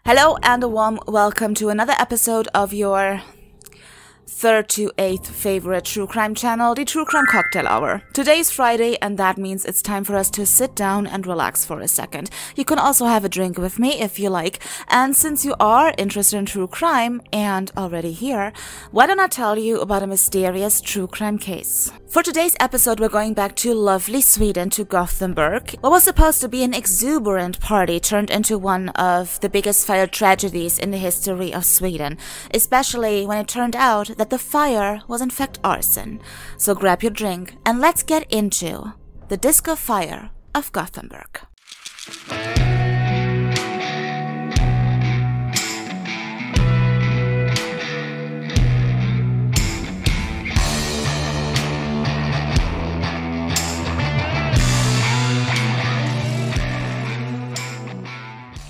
Hello and a warm welcome to another episode of your third to eighth favorite true crime channel, the True Crime Cocktail Hour. Today is Friday and that means it's time for us to sit down and relax for a second. You can also have a drink with me if you like, and since you are interested in true crime and already here, why don't I tell you about a mysterious true crime case? For today's episode, we're going back to lovely Sweden, to Gothenburg. What was supposed to be an exuberant party turned into one of the biggest fire tragedies in the history of Sweden, especially when it turned out that the fire was in fact arson. So grab your drink and let's get into the disco fire of Gothenburg.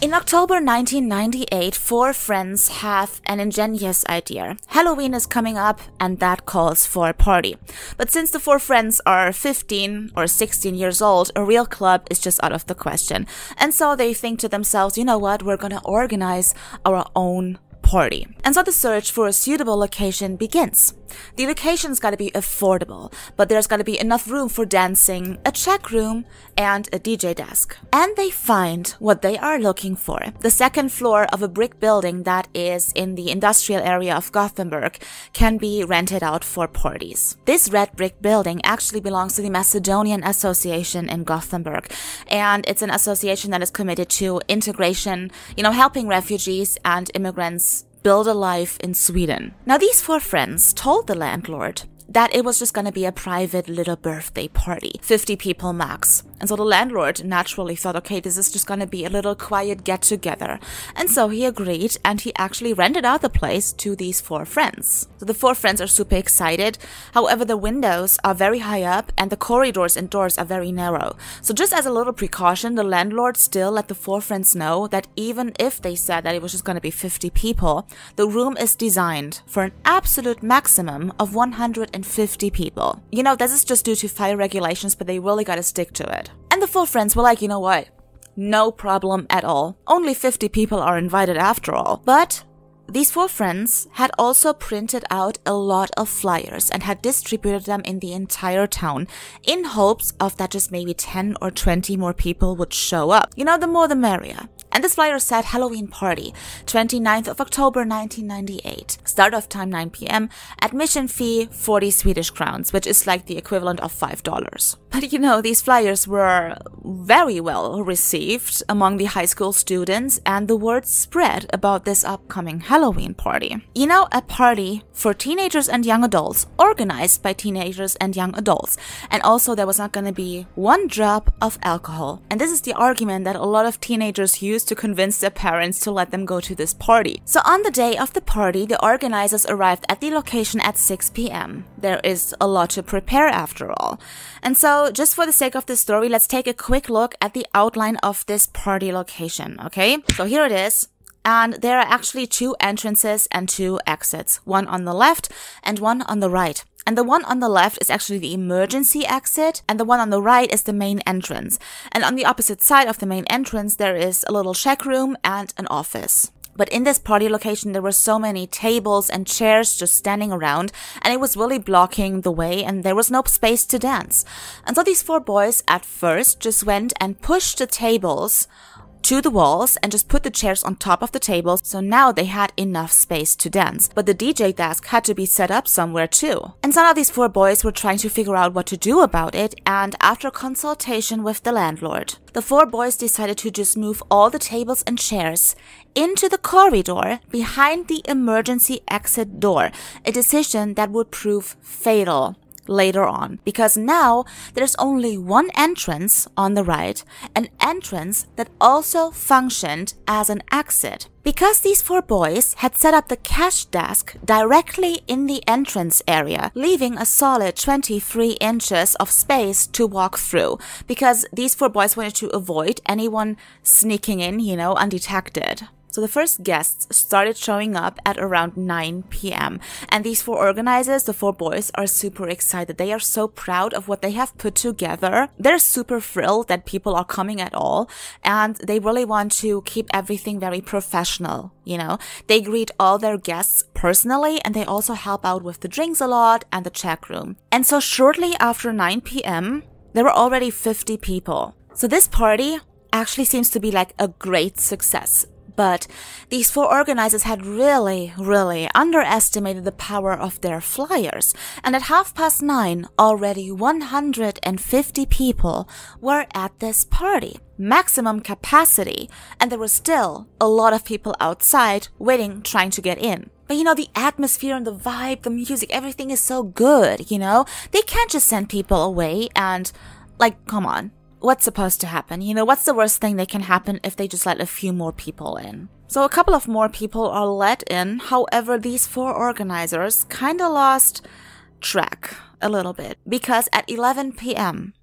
In October 1998, four friends have an ingenious idea. Halloween is coming up and that calls for a party. But since the four friends are 15 or 16 years old, a real club is just out of the question. And so they think to themselves, you know what, we're gonna organize our own party. And so the search for a suitable location begins. The location's gotta be affordable, but there's gotta be enough room for dancing, a check room, and a DJ desk. And they find what they are looking for. The second floor of a brick building that is in the industrial area of Gothenburg can be rented out for parties. This red brick building actually belongs to the Macedonian Association in Gothenburg, and it's an association that is committed to integration, helping refugees and immigrants build a life in Sweden. Now, these four friends told the landlord that it was just gonna be a private little birthday party, 50 people max. And so the landlord naturally thought, okay, this is just gonna be a little quiet get-together. And so he agreed, and he actually rented out the place to these four friends. So the four friends are super excited. However, the windows are very high up and the corridors and doors are very narrow. So just as a little precaution, the landlord still let the four friends know that even if they said that it was just gonna be 50 people, the room is designed for an absolute maximum of 150 people. This is just due to fire regulations, but they really gotta stick to it. And the four friends were like, you know what? No problem at all. Only 50 people are invited after all. But these four friends had also printed out a lot of flyers and had distributed them in the entire town in hopes of that just maybe 10 or 20 more people would show up. The more the merrier. And this flyer said Halloween party, 29th of October 1998. Start off time 9 p.m. Admission fee 40 Swedish crowns, which is like the equivalent of $5. But these flyers were very well received among the high school students, and the word spread about this upcoming Halloween party. A party for teenagers and young adults, organized by teenagers and young adults. And also there was not going to be one drop of alcohol. And this is the argument that a lot of teenagers use to convince their parents to let them go to this party. So on the day of the party, the organizers arrived at the location at 6 p.m. There is a lot to prepare after all. And so just for the sake of this story, let's take a quick look at the outline of this party location, okay? So here it is. And there are actually two entrances and two exits, one on the left and one on the right. And the one on the left is actually the emergency exit, and the one on the right is the main entrance. And on the opposite side of the main entrance, there is a little check room and an office. But in this party location, there were so many tables and chairs just standing around, and it was really blocking the way, and there was no space to dance. And so these four boys at first just went and pushed the tables to the walls and just put the chairs on top of the tables, so now they had enough space to dance. But the DJ desk had to be set up somewhere too. And so now these four boys were trying to figure out what to do about it, and after consultation with the landlord, the four boys decided to just move all the tables and chairs into the corridor behind the emergency exit door, a decision that would prove fatal later on, because now there's only one entrance on the right, an entrance that also functioned as an exit. Because these four boys had set up the cash desk directly in the entrance area, leaving a solid 23 inches of space to walk through, because these four boys wanted to avoid anyone sneaking in, undetected. So the first guests started showing up at around 9 p.m. And these 4 organizers, the 4 boys, are super excited. They are so proud of what they have put together. They're super thrilled that people are coming at all. And they really want to keep everything very professional, you know. They greet all their guests personally, and they also help out with the drinks a lot and the check room. And so shortly after 9 p.m., there were already 50 people. So this party actually seems to be like a great success. But these 4 organizers had really underestimated the power of their flyers. And at 9:30, already 150 people were at this party. Maximum capacity. And there were still a lot of people outside waiting, trying to get in. But you know, the atmosphere and the vibe, the music, everything is so good, you know? They can't just send people away and, like, come on. What's supposed to happen? You know, what's the worst thing that can happen if they just let a few more people in? So a couple of more people are let in. However, these 4 organizers kind of lost track a little bit. Because at 11 p.m.,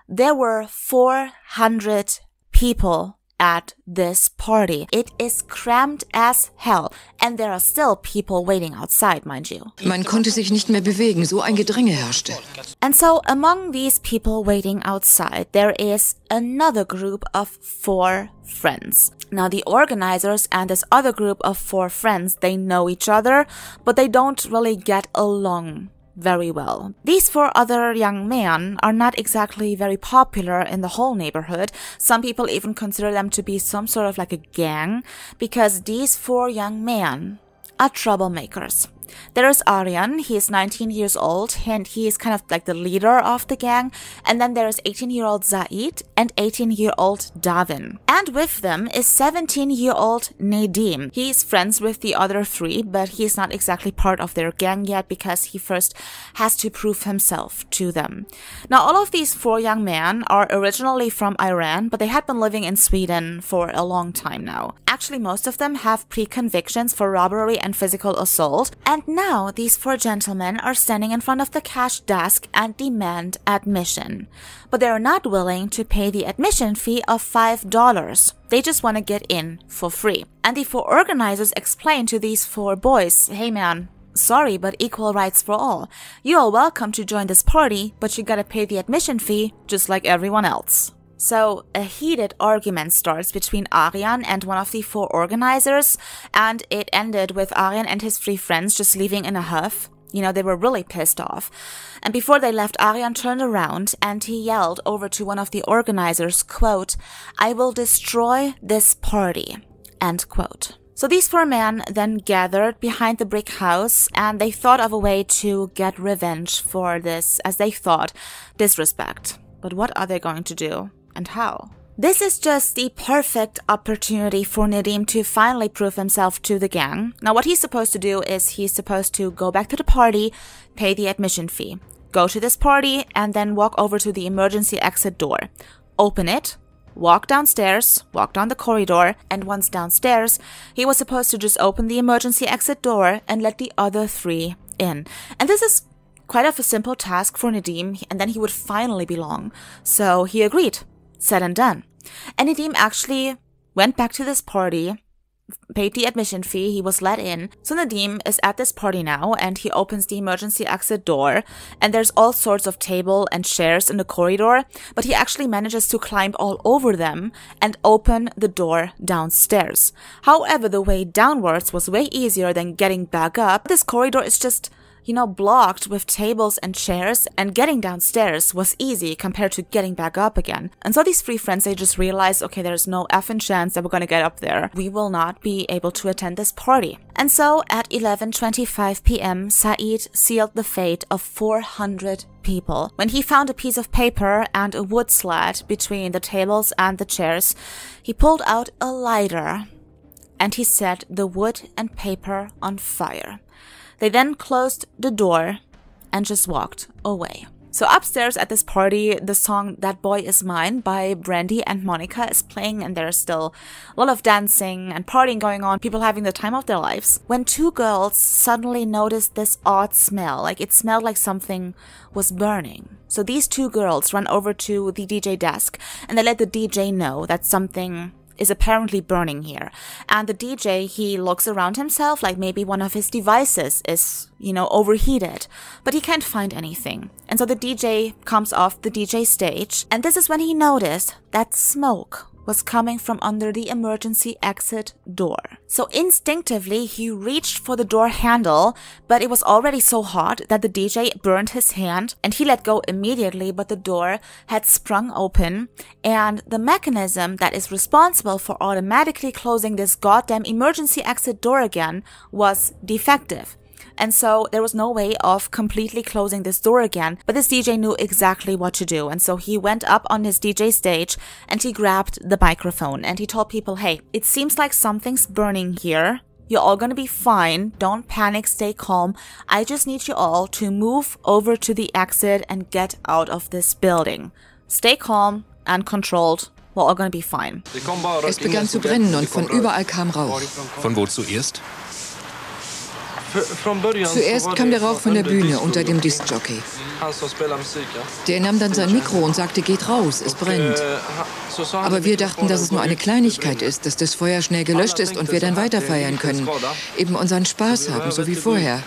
there were 400 people at this party. It is crammed as hell. And there are still people waiting outside, mind you. Man konnte sich nicht mehr bewegen, so ein Gedränge herrschte. And so among these people waiting outside, there is another group of 4 friends. Now the organizers and this other group of 4 friends, they know each other, but they don't really get along very well. These 4 other young men are not exactly very popular in the whole neighborhood. Some people even consider them to be some sort of like a gang, because these 4 young men are troublemakers. There is Aryan, he is 19 years old, and he is kind of like the leader of the gang. And then there is 18-year-old Said and 18-year-old Davin. And with them is 17-year-old Nadim. He is friends with the other 3, but he is not exactly part of their gang yet because he first has to prove himself to them. Now, all of these 4 young men are originally from Iran, but they had been living in Sweden for a long time now. Actually, most of them have pre-convictions for robbery and physical assault. And now these 4 gentlemen are standing in front of the cash desk and demand admission. But they are not willing to pay the admission fee of $5. They just want to get in for free. And the 4 organizers explain to these 4 boys, hey man, sorry, but equal rights for all. You are welcome to join this party, but you gotta pay the admission fee just like everyone else. So a heated argument starts between Aryan and one of the 4 organizers, and it ended with Aryan and his 3 friends just leaving in a huff. You know, they were really pissed off. And before they left, Aryan turned around and he yelled over to one of the organizers, quote, "I will destroy this party," end quote. So these 4 men then gathered behind the brick house, and they thought of a way to get revenge for this, as they thought, disrespect. But what are they going to do? And how? This is just the perfect opportunity for Nadim to finally prove himself to the gang. Now what he's supposed to do is he's supposed to go back to the party, pay the admission fee, go to this party, and then walk over to the emergency exit door. Open it, walk downstairs, walk down the corridor, and once downstairs, he was supposed to just open the emergency exit door and let the other 3 in. And this is quite of a simple task for Nadim, and then he would finally belong. So he agreed. Said and done. And Nadim actually went back to this party, paid the admission fee, he was let in. So Nadim is at this party now, and he opens the emergency exit door, and there's all sorts of table and chairs in the corridor, but he actually manages to climb all over them and open the door downstairs. However, the way downwards was way easier than getting back up. This corridor is just, you know, blocked with tables and chairs, and getting downstairs was easy compared to getting back up again. And so these 3 friends, they just realized, okay, there's no effing chance that we're gonna get up there. We will not be able to attend this party. And so at 11:25 p.m., Said sealed the fate of 400 people. When he found a piece of paper and a wood slat between the tables and the chairs, he pulled out a lighter and he set the wood and paper on fire. They then closed the door and just walked away. So upstairs at this party, the song That Boy Is Mine by Brandy and Monica is playing, and there's still a lot of dancing and partying going on, people having the time of their lives, when 2 girls suddenly noticed this odd smell, like it smelled like something was burning. So these 2 girls run over to the DJ desk and they let the DJ know that something is apparently burning here. And the DJ, he looks around himself like maybe one of his devices is, overheated, but he can't find anything. And so the DJ comes off the DJ stage, and this is when he noticed that smoke was coming from under the emergency exit door. So instinctively, he reached for the door handle, but it was already so hot that the DJ burned his hand, and he let go immediately, but the door had sprung open, and the mechanism that is responsible for automatically closing this goddamn emergency exit door again was defective. And so there was no way of completely closing this door again, but this DJ knew exactly what to do. And so he went up on his DJ stage and he grabbed the microphone and he told people, hey, it seems like something's burning here. You're all gonna be fine. Don't panic, stay calm. I just need you all to move over to the exit and get out of this building. Stay calm and controlled. We're all gonna be fine. Es begann zu brennen und von überall kam Rauch. Von wo zuerst? Zuerst kam der Rauch von der Bühne unter dem Diskjockey. Der nahm dann sein Mikro und sagte, geht raus, es brennt. Aber wir dachten, dass es nur eine Kleinigkeit ist, dass das Feuer schnell gelöscht ist und wir dann weiter feiern können. Eben unseren Spaß haben, so wie vorher.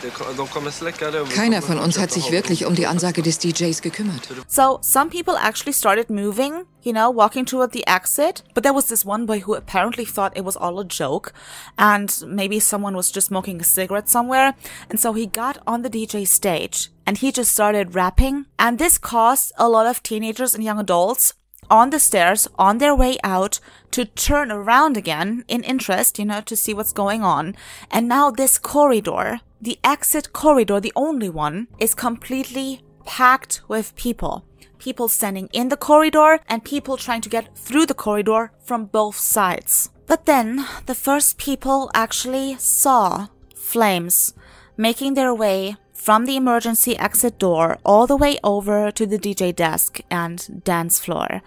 Keiner von uns hat sich wirklich um die Ansage des DJs gekümmert. So, some people actually started moving, walking toward the exit. But there was this one boy who apparently thought it was all a joke. And maybe someone was just smoking a cigarette somewhere. And so he got on the DJ stage and he just started rapping. And this caused a lot of teenagers and young adults on the stairs, on their way out, to turn around again in interest, to see what's going on. And now this corridor, the exit corridor, the only one, is completely packed with people. People standing in the corridor and people trying to get through the corridor from both sides. But then the first people actually saw flames making their way from the emergency exit door all the way over to the DJ desk and dance floor.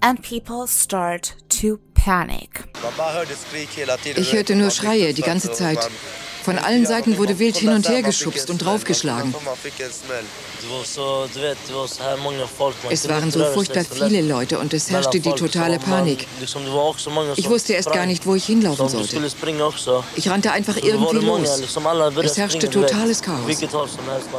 And people start to panic. Ich hörte nur Schreie die ganze Zeit. Von allen Seiten wurde wild hin und her geschubst und draufgeschlagen. Es waren so furchtbar viele Leute und es herrschte die totale Panik. Ich wusste erst gar nicht, wo ich hinlaufen sollte. Ich rannte einfach irgendwie los. Es herrschte totales Chaos.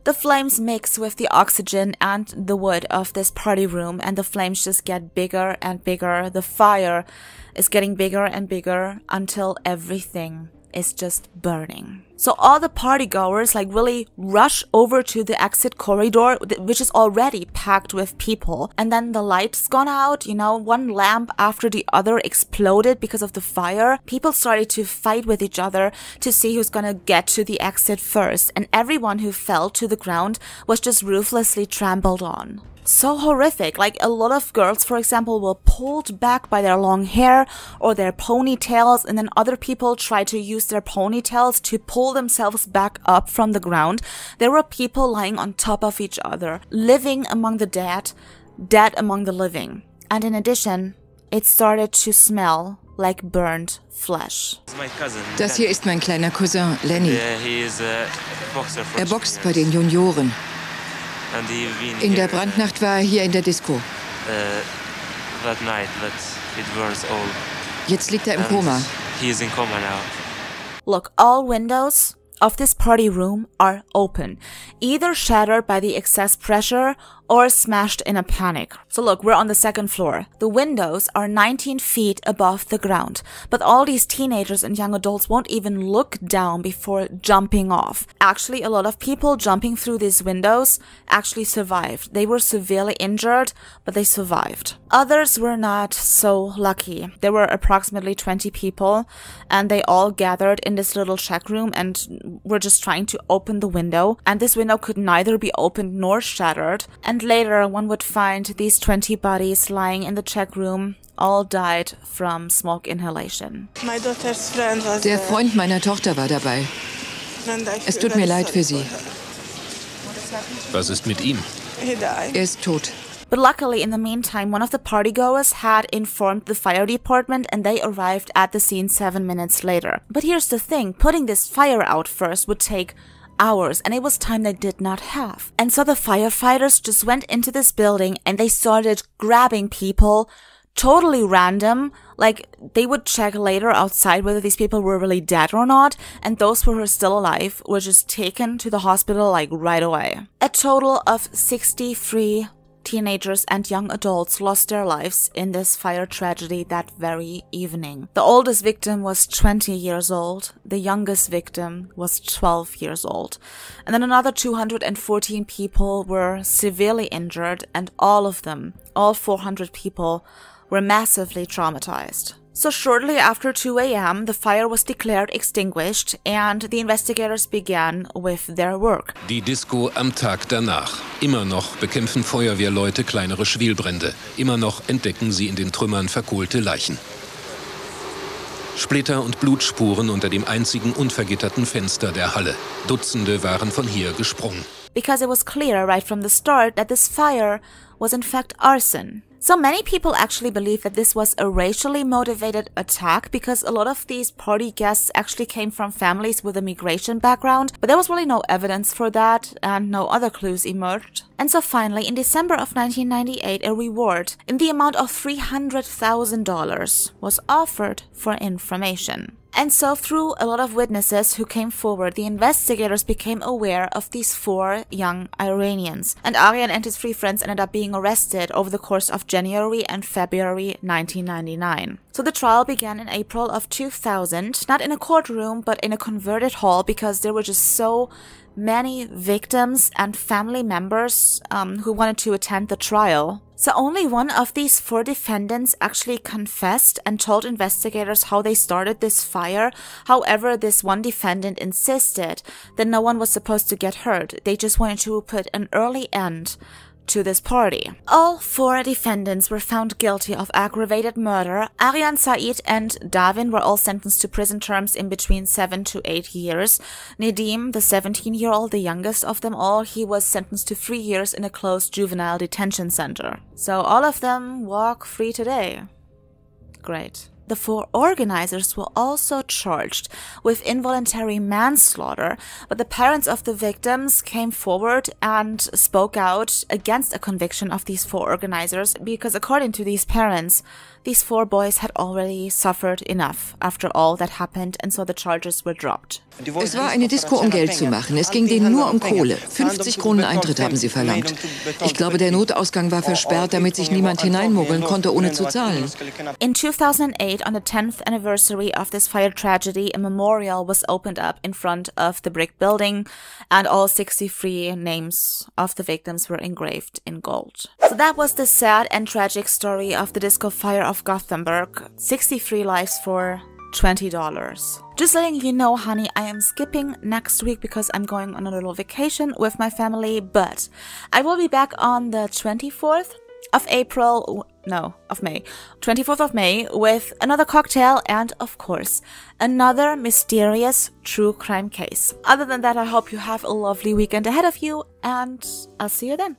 The flames mix with the oxygen and the wood of this party room, and the flames just get bigger and bigger. The fire is getting bigger and bigger until everything is just burning. So all the partygoers really rush over to the exit corridor, which is already packed with people. And then the light's gone out, one lamp after the other exploded because of the fire. People started to fight with each other to see who's gonna get to the exit first. And everyone who fell to the ground was just ruthlessly trampled on. So horrific. A lot of girls, for example, were pulled back by their long hair or their ponytails, and then other people tried to use their ponytails to pull themselves back up from the ground. There were people lying on top of each other, living among the dead, dead among the living. And in addition, it started to smell like burnt flesh. Das hier ist mein kleiner Cousin, Lenny. Er boxt bei den Junioren. In der Brandnacht war er hier in der Disco. Jetzt liegt er im Koma. Look, all windows of this party room are open, either shattered by the excess pressure or smashed in a panic. So look, we're on the second floor. The windows are 19 feet above the ground, but all these teenagers and young adults won't even look down before jumping off. Actually, a lot of people jumping through these windows actually survived. They were severely injured, but they survived. Others were not so lucky. There were approximately 20 people, and they all gathered in this little check room and were just trying to open the window. And this window could neither be opened nor shattered. And later, one would find these 20 bodies lying in the check room, all died from smoke inhalation. Der Freund meiner Tochter war dabei. Es tut mir leid für sie. Was ist mit ihm? Er ist tot. But luckily, in the meantime, one of the partygoers had informed the fire department and they arrived at the scene 7 minutes later. But here's the thing, putting this fire out first would take hours, and it was time they did not have. And so the firefighters just went into this building and they started grabbing people, totally random. Like, they would check later outside whether these people were really dead or not, and those who were still alive were just taken to the hospital like right away. A total of 63 teenagers and young adults lost their lives in this fire tragedy that very evening. The oldest victim was 20 years old, the youngest victim was 12 years old, and then another 214 people were severely injured, and all of them, all 400 people, were massively traumatized. So shortly after 2 a.m., the fire was declared extinguished and the investigators began with their work. Die Disco am Tag danach. Immer noch bekämpfen Feuerwehrleute kleinere Schwelbrände. Immer noch entdecken sie in den Trümmern verkohlte Leichen. Splitter und Blutspuren unter dem einzigen unvergitterten Fenster der Halle. Dutzende waren von hier gesprungen. Because it was clear right from the start that this fire was in fact arson. So many people actually believe that this was a racially motivated attack because a lot of these party guests actually came from families with a migration background, but there was really no evidence for that and no other clues emerged. And so finally, in December of 1998, a reward in the amount of $300,000 was offered for information. And so through a lot of witnesses who came forward, the investigators became aware of these 4 young Iranians. And Aryan and his 3 friends ended up being arrested over the course of January and February 1999. So the trial began in April of 2000, not in a courtroom, but in a converted hall because there were just so many victims and family members who wanted to attend the trial. So only one of these 4 defendants actually confessed and told investigators how they started this fire. However, this one defendant insisted that no one was supposed to get hurt. They just wanted to put an early end to this party. All 4 defendants were found guilty of aggravated murder. Aryan, Said, and Davin were all sentenced to prison terms in between 7 to 8 years. Nedim, the 17-year-old, the youngest of them all, he was sentenced to 3 years in a closed juvenile detention center. So all of them walk free today. Great. The 4 organizers were also charged with involuntary manslaughter, but the parents of the victims came forward and spoke out against a conviction of these 4 organizers because according to these parents, these 4 boys had already suffered enough after all that happened, and so the charges were dropped. Es war eine Disco, um Geld zu machen. Es ging denen nur um Kohle. 50 Kronen Eintritt haben sie verlangt. Ich glaube, der Notausgang war versperrt, damit sich niemand hineinmogeln konnte, ohne zu zahlen. In 2008, on the 10th anniversary of this fire tragedy, a memorial was opened up in front of the brick building, and all 63 names of the victims were engraved in gold. So that was the sad and tragic story of the disco fire of Gothenburg. 63 lives for $20. Just letting you know, honey, I am skipping next week because I'm going on a little vacation with my family, but I will be back on the 24th of May, 24th of May, with another cocktail and, of course, another mysterious true crime case. Other than that, I hope you have a lovely weekend ahead of you, and I'll see you then.